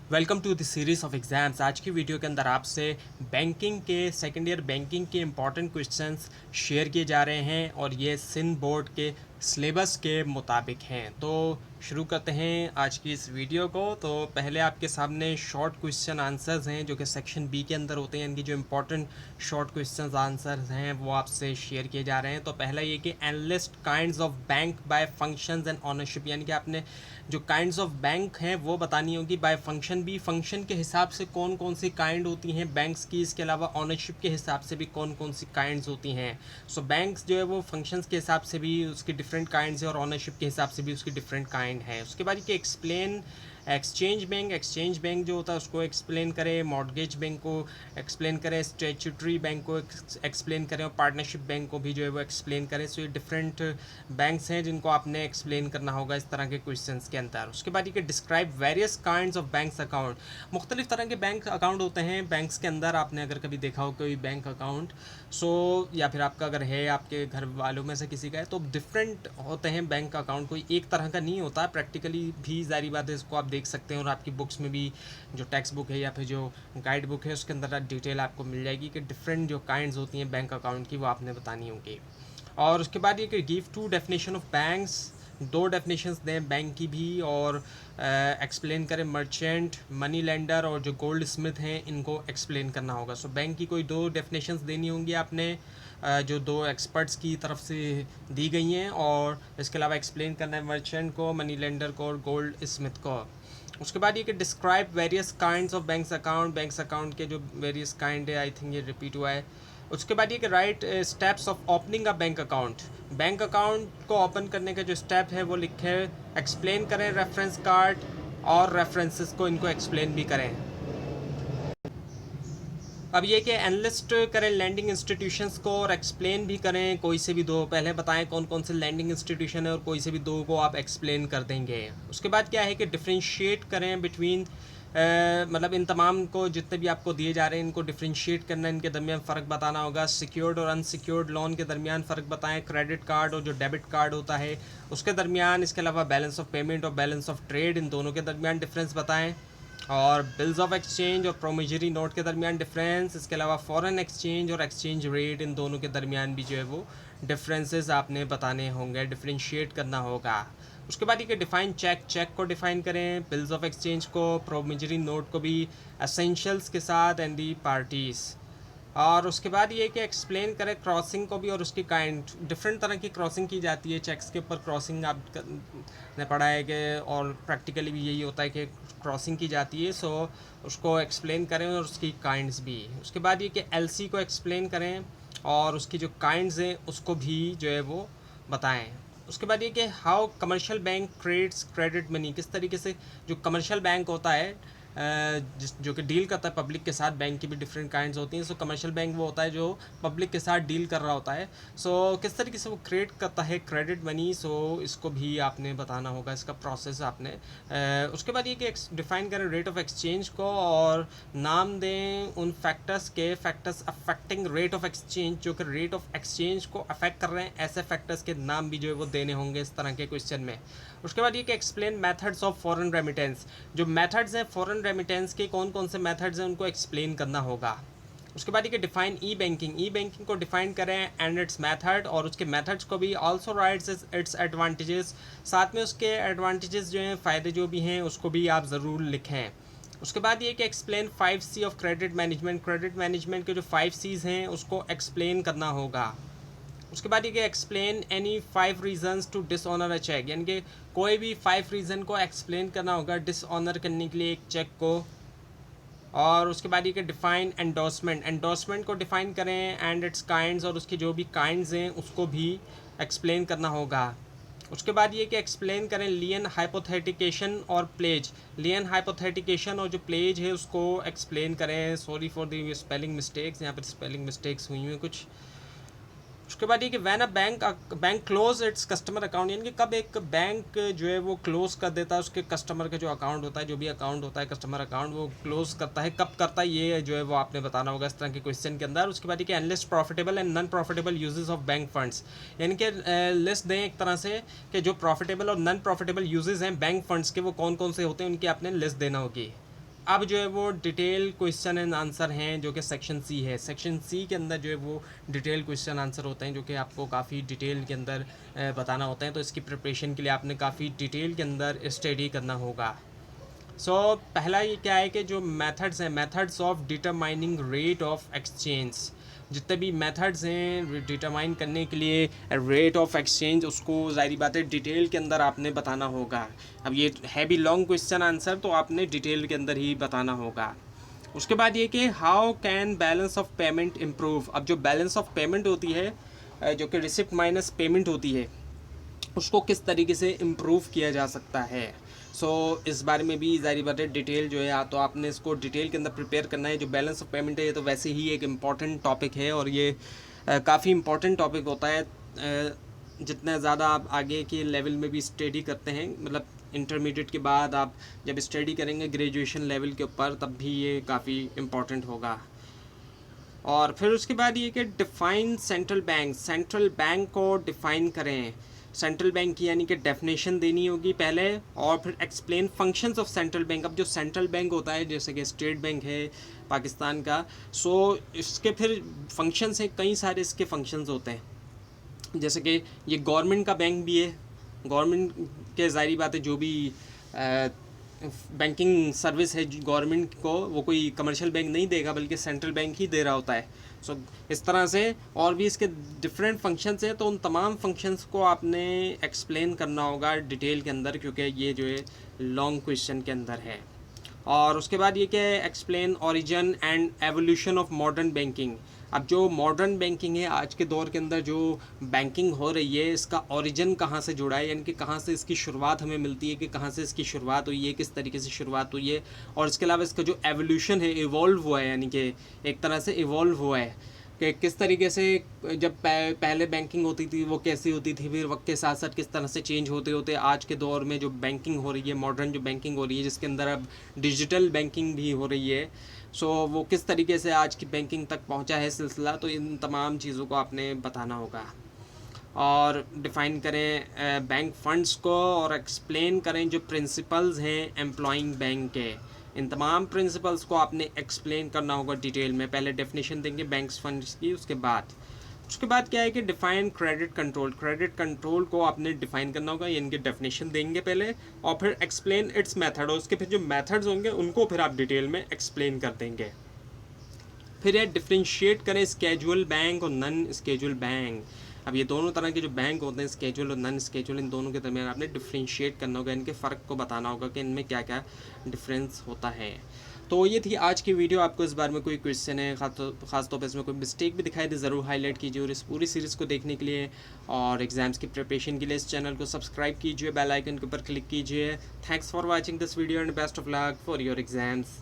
Welcome to the series of exams. आज की video के अंदर आपसे बैंकिंग के सेकेंड ईयर बैंकिंग के इंपॉर्टेंट क्वेश्चंस शेयर किए जा रहे हैं और ये सिंध बोर्ड के सिलेबस के मुताबिक हैं। तो शुरू करते हैं आज की इस वीडियो को। तो पहले आपके सामने शॉर्ट क्वेश्चन आंसर्स हैं जो कि सेक्शन बी के अंदर होते हैं, यानी कि जो इंपॉर्टेंट शॉर्ट क्वेश्चन आंसर्स हैं वो आपसे शेयर किए जा रहे हैं। तो पहला ये कि enlist kinds of bank by functions and ownership, यानी कि आपने जो काइंड्स ऑफ बैंक हैं वो बतानी होगी। बाय फंक्शन भी, फंक्शन के हिसाब से कौन कौन सी काइंड होती हैं बैंक्स की, इसके अलावा ऑनरशिप के हिसाब से भी कौन कौन सी काइंड्स होती हैं। सो बैंक्स जो है वो फंक्शंस के हिसाब से भी उसकी डिफरेंट काइंड्स है और ऑनरशिप के हिसाब से भी उसकी डिफरेंट काइंड है। उसके बाद ये explain exchange bank, exchange bank जो होता है उसको एक्सप्लेन करें, मॉर्गेज बैंक को एक्सप्लेन करें, स्टैट्यूटरी बैंक को एक्सप्लेन करें और पार्टनरशिप बैंक को भी जो है वो एक्सप्लेन करें। सो ये डिफरेंट बैंक्स हैं जिनको आपने एक्सप्लेन करना होगा इस तरह के क्वेश्चंस के अंदर। उसके बाद ये describe various kinds of banks account, मुख्तलिफ तरह के बैंक अकाउंट होते हैं बैंक्स के अंदर। आपने अगर कभी देखा हो कोई बैंक अकाउंट या फिर आपका अगर है आपके घर वालों में से किसी का है, तो डिफरेंट होते हैं बैंक अकाउंट, कोई एक तरह का नहीं होता। प्रैक्टिकली भी जारी बात है, इसको आप देख सकते हैं और आपकी बुक्स में भी जो टेक्स्ट बुक है या फिर जो गाइड बुक है उसके अंदर डिटेल आपको मिल जाएगी कि डिफरेंट जो काइंड्स होती हैं बैंक अकाउंट की वो आपने बतानी होगी। और उसके बाद ये कि give two definition of banks, दो डेफिनेशंस दें बैंक की भी, और एक्सप्लेन करें मर्चेंट, मनी लेंडर और जो गोल्ड स्मिथ हैं इनको एक्सप्लेन करना होगा। सो बैंक की कोई दो डेफिनेशंस देनी होंगी आपने जो दो एक्सपर्ट्स की तरफ से दी गई हैं, और इसके अलावा एक्सप्लेन करना है मर्चेंट को, मनी लेंडर को और गोल्ड स्मिथ को। उसके बाद ये कि describe various kinds of banks account, banks account के जो वेरियस काइंड है, आई थिंक ये रिपीट हुआ है। उसके बाद ये कि right steps of opening a bank account, bank account को ओपन करने का जो स्टेप है वो लिखे, एक्सप्लेन करें रेफरेंस कार्ड और रेफरेंसेस को, इनको एक्सप्लेन भी करें। अब ये कि एनालिस्ट करें लैंडिंग इंस्टीट्यूशंस को और एक्सप्लेन भी करें कोई से भी दो, पहले बताएं कौन कौन से लैंडिंग इंस्टीट्यूशन है और कोई से भी दो को आप एक्सप्लेन कर देंगे। उसके बाद क्या है कि डिफ्रेंशिएट करें बिटवीन मतलब इन तमाम को जितने भी आपको दिए जा रहे हैं इनको डिफ्रेंशिएट करना, इनके दरमियान फ़र्क बताना होगा। सिक्योर्ड और अनसिक्योर्ड लोन के दरमियान फ़र्क बताएं, क्रेडिट कार्ड और जो डेबिट कार्ड होता है उसके दरमियान, इसके अलावा बैलेंस ऑफ पेमेंट और बैलेंस ऑफ ट्रेड इन दोनों के दरमियान डिफरेंस बताएं, और बिल्स ऑफ एक्सचेंज और प्रोमिजरी नोट के दरमियान डिफरेंस, इसके अलावा फॉरेन एक्सचेंज और एक्सचेंज रेट इन दोनों के दरमियान भी जो है वो डिफरेंसेस आपने बताने होंगे, डिफ्रेंशिएट करना होगा। उसके बाद ये कि डिफ़ाइन चेक, चेक को डिफ़ाइन करें, बिल्स ऑफ एक्सचेंज को, प्रोमिजरी नोट को भी एसेंशियल्स के साथ एंड दी पार्टीज़। और उसके बाद ये कि एक्सप्लेन करें क्रॉसिंग को भी और उसकी काइंड, डिफरेंट तरह की क्रॉसिंग की जाती है चेक्स के ऊपर, क्रॉसिंग आपने पढ़ा है कि, और प्रैक्टिकली भी यही होता है कि क्रॉसिंग की जाती है। सो उसको एक्सप्लेन करें और उसकी काइंड्स भी। उसके बाद ये कि एलसी को एक्सप्लेन करें और उसकी जो काइंड्स हैं उसको भी जो है वो बताएं। उसके बाद ये कि how commercial bank credits credit money, किस तरीके से जो कमर्शियल बैंक होता है जो कि डील करता है पब्लिक के साथ, बैंक की भी डिफरेंट काइंड्स होती हैं। सो कमर्शियल बैंक वो होता है जो पब्लिक के साथ डील कर रहा होता है। सो किस तरीके से वो क्रिएट करता है क्रेडिट मनी, सो इसको भी आपने बताना होगा, इसका प्रोसेस आपने। उसके बाद ये कि डिफाइन करें रेट ऑफ एक्सचेंज को और नाम दें उन फैक्टर्स के, factors affecting rate of exchange, जो कि रेट ऑफ एक्सचेंज को अफेक्ट कर रहे हैं, ऐसे फैक्टर्स के नाम भी जो है वो देने होंगे इस तरह के क्वेश्चन में। उसके बाद ये कि explain methods of foreign remittance, जो मेथड्स हैं फॉरेन रेमिटेंस के, कौन कौन से मेथड्स हैं उनको एक्सप्लेन करना होगा। उसके बाद ये कि डिफाइन ई बैंकिंग, ई बैंकिंग को डिफाइन करें एंड इट्स मेथड, और उसके मेथड्स को भी, आल्सो राइट्स इट्स एडवांटेजेस, साथ में उसके एडवांटेजेस जो हैं, फ़ायदे जो भी हैं उसको भी आप ज़रूर लिखें। उसके बाद ये कि explain 5C of credit management, credit management के जो 5Cs हैं उसको एक्सप्लेन करना होगा। उसके बाद ये कि explain any 5 reasons to dishonour a cheque, यानी कि कोई भी 5 रीज़न को एक्सप्लेन करना होगा डिसऑनर करने के लिए एक चेक को। और उसके बाद ये कि डिफ़ाइन एंडोर्समेंट, एंडोर्समेंट को डिफ़ाइन करें एंड इट्स काइंड्स, और उसकी जो भी काइंड्स हैं उसको भी एक्सप्लेन करना होगा। उसके बाद ये कि एक्सप्लेन करें लियन हाइपोथेटिकेशन और प्लेज, लियन हाइपोथेटिकेशन और जो प्लेज है उसको एक्सप्लेन करें। Sorry for the spelling mistakes, यहाँ पर स्पेलिंग मिस्टेक्स हुई हैं कुछ। उसके बाद ये कि when a bank close its customer account, यानी कि कब एक बैंक जो है वो क्लोज कर देता है उसके कस्टमर का जो अकाउंट होता है, जो भी अकाउंट होता है कस्टमर अकाउंट, वो क्लोज करता है, कब करता है, ये जो है वो आपने बताना होगा इस तरह के क्वेश्चन के अंदर। उसके बाद ये कि enlist profitable and non profitable uses of bank funds, यानी कि लिस्ट दें एक तरह से कि जो प्रॉफिटेबल और नॉन प्रॉफिटेबल यूजेस हैं बैंक फंड्स के वो कौन कौन से होते हैं, उनकी आपने लिस्ट देना होगी। अब जो है वो डिटेल क्वेश्चन एंड आंसर हैं जो कि सेक्शन सी है। सेक्शन सी के अंदर जो है वो डिटेल क्वेश्चन आंसर होते हैं जो कि आपको काफ़ी डिटेल के अंदर बताना होता है। तो इसकी प्रिपरेशन के लिए आपने काफ़ी डिटेल के अंदर स्टडी करना होगा। पहला ये क्या है कि जो मेथड्स हैं, methods of determining rate of exchange, जितने भी मेथड्स हैं डिटरमाइन करने के लिए रेट ऑफ एक्सचेंज, उसको ज़ाहिर बात है डिटेल के अंदर आपने बताना होगा। अब ये है भी लॉन्ग क्वेश्चन आंसर, तो आपने डिटेल के अंदर ही बताना होगा। उसके बाद ये कि how can balance of payment improve. अब जो बैलेंस ऑफ पेमेंट होती है जो कि रिसिप्ट माइनस पेमेंट होती है, उसको किस तरीके से इम्प्रूव किया जा सकता है। इस बारे में भी ज़ाहिर बात है डिटेल जो है तो आपने इसको डिटेल के अंदर प्रिपेयर करना है। जो बैलेंस ऑफ पेमेंट है ये तो वैसे ही एक इम्पॉर्टेंट टॉपिक है और ये काफ़ी इम्पॉर्टेंट टॉपिक होता है। जितना ज़्यादा आप आगे के लेवल में भी स्टडी करते हैं, मतलब इंटरमीडिएट के बाद आप जब स्टडी करेंगे ग्रेजुएशन लेवल के ऊपर, तब भी ये काफ़ी इम्पॉर्टेंट होगा। और फिर उसके बाद ये कि define central bank, central bank को डिफ़ाइन करें। सेंट्रल बैंक की यानी कि डेफिनेशन देनी होगी पहले, और फिर explain functions of central bank. अब जो सेंट्रल बैंक होता है जैसे कि स्टेट बैंक है पाकिस्तान का, इसके फिर फंक्शंस हैं, कई सारे इसके फंक्शंस होते हैं। जैसे कि ये गवर्नमेंट का बैंक भी है, गवर्नमेंट के ज़ाहिर बात है जो भी बैंकिंग सर्विस है गवर्नमेंट को, वो कोई कमर्शियल बैंक नहीं देगा बल्कि सेंट्रल बैंक ही दे रहा होता है। इस तरह से और भी इसके डिफरेंट फंक्शंस हैं, तो उन तमाम फंक्शंस को आपने एक्सप्लेन करना होगा डिटेल के अंदर, क्योंकि ये जो है लॉन्ग क्वेश्चन के अंदर है। और उसके बाद ये क्या है, explain origin and evolution of modern banking. अब जो मॉडर्न बैंकिंग है आज के दौर के अंदर जो बैंकिंग हो रही है, इसका ओरिजिन कहाँ से जुड़ा है, यानी कि कहाँ से इसकी शुरुआत हमें मिलती है, कि कहाँ से इसकी शुरुआत हुई है, किस तरीके से शुरुआत हुई है। और इसके अलावा इसका जो एवोल्यूशन है, इवॉल्व हुआ है, यानी कि एक तरह से इवॉल्व हुआ है कि किस तरीके से जब पहले बैंकिंग होती थी वो कैसी होती थी, फिर वक्त के साथ साथ किस तरह से चेंज होते होते आज के दौर में जो बैंकिंग हो रही है, मॉडर्न जो बैंकिंग हो रही है, जिसके अंदर अब डिजिटल बैंकिंग भी हो रही है, वो किस तरीके से आज की बैंकिंग तक पहुंचा है सिलसिला। तो इन तमाम चीज़ों को आपने बताना होगा। और डिफ़ाइन करें बैंक फंड्स को, और एक्सप्लेन करें जो प्रिंसिपल्स हैं एम्प्लॉइंग बैंक के, इन तमाम प्रिंसिपल्स को आपने एक्सप्लेन करना होगा डिटेल में। पहले डेफिनेशन देंगे बैंक्स फंड्स की, उसके बाद क्या है कि define credit control. Credit control को आपने डिफ़ाइन करना होगा, यानी कि डेफिनेशन देंगे पहले, और फिर एक्सप्लेन इट्स मेथड, और उसके फिर जो मेथड्स होंगे उनको फिर आप डिटेल में एक्सप्लेन कर देंगे। फिर ये डिफ्रेंशिएट करें स्केजुअल बैंक और नॉन स्केजुअल बैंक। अब ये दोनों तरह के जो बैंक होते हैं, स्केजुअल और नॉन स्केजुअल, इन दोनों के दरमियान आपने डिफ्रेंशिएट करना होगा, इनके फ़र्क को बताना होगा कि इनमें क्या क्या डिफरेंस होता है। तो ये थी आज की वीडियो। आपको इस बारे में कोई क्वेश्चन है, ख़ास तौर पर इसमें कोई मिस्टेक भी दिखाई दे, ज़रूर हाईलाइट कीजिए। और इस पूरी सीरीज़ को देखने के लिए और एग्ज़ाम्स की प्रिपरेशन के लिए इस चैनल को सब्सक्राइब कीजिए, बेल आइकन के ऊपर क्लिक कीजिए। Thanks for watching this video and best of luck for your exams.